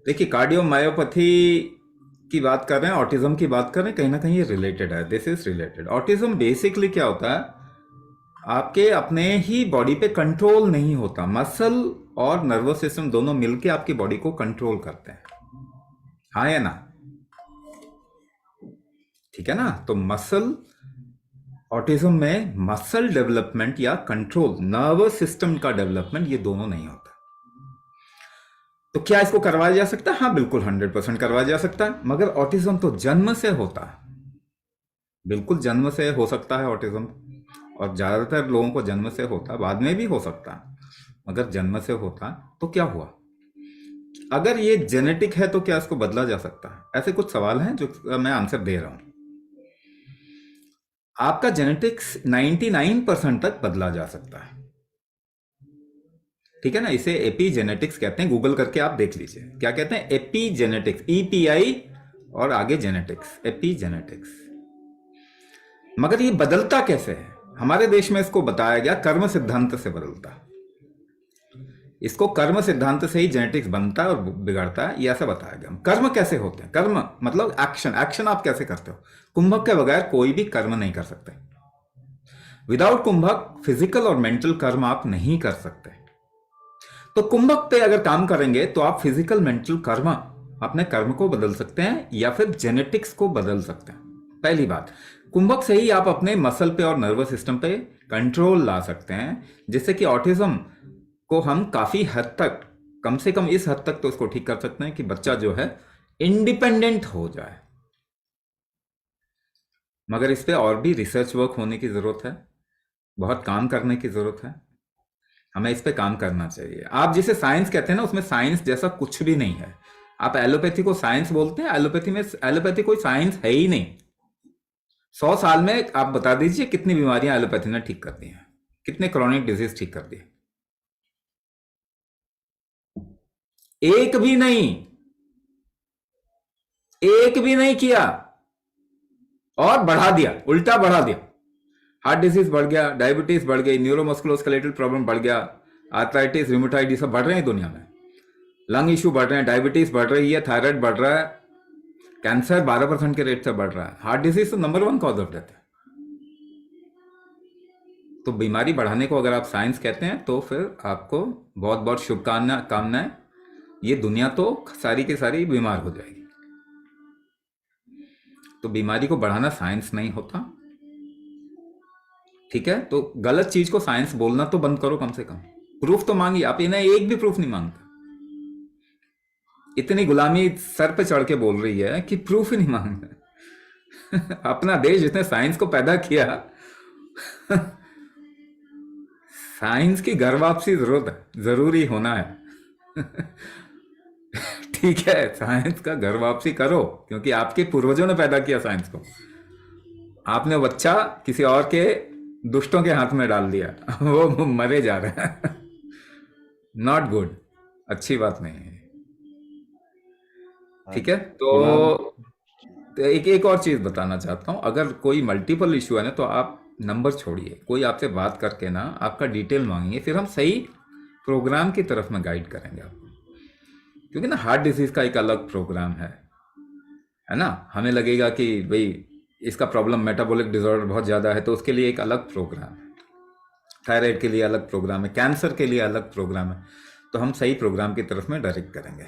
देखिए, कार्डियोमायोपैथी की बात कर रहे हैं, ऑटिज्म की बात कर रहे हैं, कहीं ना कहीं ये रिलेटेड है, this is related. Autism basically क्या होता है, आपके अपने ही बॉडी पे कंट्रोल नहीं होता, मसल और नर्वस सिस्टम दोनों मिलके आपकी बॉडी को कंट्रोल करते हैं, हाँ या ना? ठीक है ना? तो मसल, ऑटिज्म में मसल डेवलपमेंट या कंट्रोल, नर्वस सिस्टम का डेवलपमेंट, ये दोनों नहीं होता। तो क्या इसको करवाया जा सकता है? हाँ बिल्कुल, 100% करवाया जा सकता है। मगर ऑटिज्म तो जन्म से होता है, बिल्कुल जन्म से हो सकता है ऑटिज्म, और ज्यादातर लोगों को जन्म से होता है, बाद में भी हो सकता है, मगर जन्म से होता है। तो क्या हुआ, अगर ये जेनेटिक है तो क्या इसको बदला जा सकता है? ऐसे कुछ सवाल हैं जो मैं आंसर दे रहा हूं। आपका जेनेटिक्स 99% तक बदला जा सकता है, ठीक है ना? इसे एपीजेनेटिक्स कहते हैं, गूगल करके आप देख लीजिए क्या कहते हैं, एपीजेनेटिक्स, ईपीआई और आगे जेनेटिक्स, एपीजेनेटिक्स। मगर ये बदलता कैसे है? हमारे देश में इसको बताया गया कर्म सिद्धांत से बदलता है। इसको कर्म सिद्धांत से ही जेनेटिक्स बनता है और बिगड़ता है, ये ऐसा बताया गया। कर्म कैसे होते हैं? कर्म मतलब एक्शन, एक्शन आप कैसे करते हो? कुंभक के बगैर कोई भी कर्म नहीं कर सकते। विदाउट कुंभक फिजिकल और मेंटल कर्म आप नहीं कर सकते। तो कुंभक पे अगर काम करेंगे तो आप फिजिकल मेंटल कर्म, अपने कर्म को बदल सकते हैं या फिर जेनेटिक्स को बदल सकते हैं। पहली बात, कुंभक से ही आप अपने मसल पे और नर्वस सिस्टम पे कंट्रोल ला सकते हैं, जिससे कि ऑटिज्म को हम काफी हद तक, कम से कम इस हद तक तो इसको ठीक कर सकते हैं कि बच्चा जो है इंडिपेंडेंट हो जाए। मगर इस पे और भी रिसर्च वर्क होने की जरूरत है, बहुत काम करने की जरूरत है, हमें इस पे काम करना चाहिए। आप जिसे साइंस कहते हैं ना, उसमें साइंस जैसा कुछ भी नहीं है। आप एलोपैथी को साइंस बोलते हैं, एलोपैथी में, एलोपैथी कोई साइंस है ही नहीं। 100 साल में आप बता दीजिए कितनी बीमारियां एलोपैथी ने ठीक कर दी हैं, कितने क्रॉनिक डिजीज ठीक कर दिए? एक भी नहीं, एक भी नहीं किया, और बढ़ा दिया, उल्टा बढ़ा दिया। हार्ट डिजीज बढ़ गया, डायबिटीज बढ़ गई, न्यूरोमस्कुलोस्केलेटल प्रॉब्लम बढ़ गया, आर्थराइटिस, रिमोटाइड, ये सब बढ़ रहे हैं दुनिया में। लंग इश्यू बढ़ रहे हैं, डायबिटीज बढ़ रही है, थायराइड बढ़ रहा है, कैंसर 12% के रेट से बढ़ रहा है, हार्ट डिजीज तो नंबर 1 कॉज ऑफ डेथ है। तो बीमारी बढ़ाने को अगर आप साइंस कहते हैं तो फिर आपको बहुत बहुत शुभकामनाएं। ये दुनिया तो सारी की सारी बीमार हो जाएगी। तो बीमारी को बढ़ाना साइंस नहीं होता, ठीक है? तो गलत चीज को साइंस बोलना तो बंद करो, कम से कम प्रूफ तो मांगिए। आप इन्हें एक भी प्रूफ नहीं मांगते, इतनी गुलामी सर पे चढ़ के बोल रही है कि प्रूफ ही नहीं मांगते। अपना देश जिसने साइंस को पैदा किया, साइंस की घर वापसी जरूरत है, जरूरी होना है। ठीक है, साइंस का घर वापसी करो, क्योंकि आपके पूर्वजों ने पैदा किया साइंस को। आपने बच्चा किसी और के दुष्टों के हाथ में डाल दिया, वो मरे जा रहे हैं। नॉट गुड, अच्छी बात नहीं है। हाँ ठीक है, जनाब। तो एक एक और चीज बताना चाहता हूं, अगर कोई मल्टीपल इशू है ना तो आप नंबर छोड़िए, कोई आपसे बात करके ना आपका डिटेल मांगिए, फिर हम सही प्रोग्राम की तरफ में गाइड करेंगे आपको। क्योंकि ना हार्ट डिजीज का एक अलग प्रोग्राम है ना? हमें लगेगा कि भाई इसका प्रॉब्लम मेटाबॉलिक डिसऑर्डर बहुत ज़्यादा है, तो उसके लिए एक अलग प्रोग्राम है, थायराइड के लिए अलग प्रोग्राम है, कैंसर के लिए अलग प्रोग्राम है। तो हम सही प्रोग्राम की तरफ में डायरेक्ट करेंगे।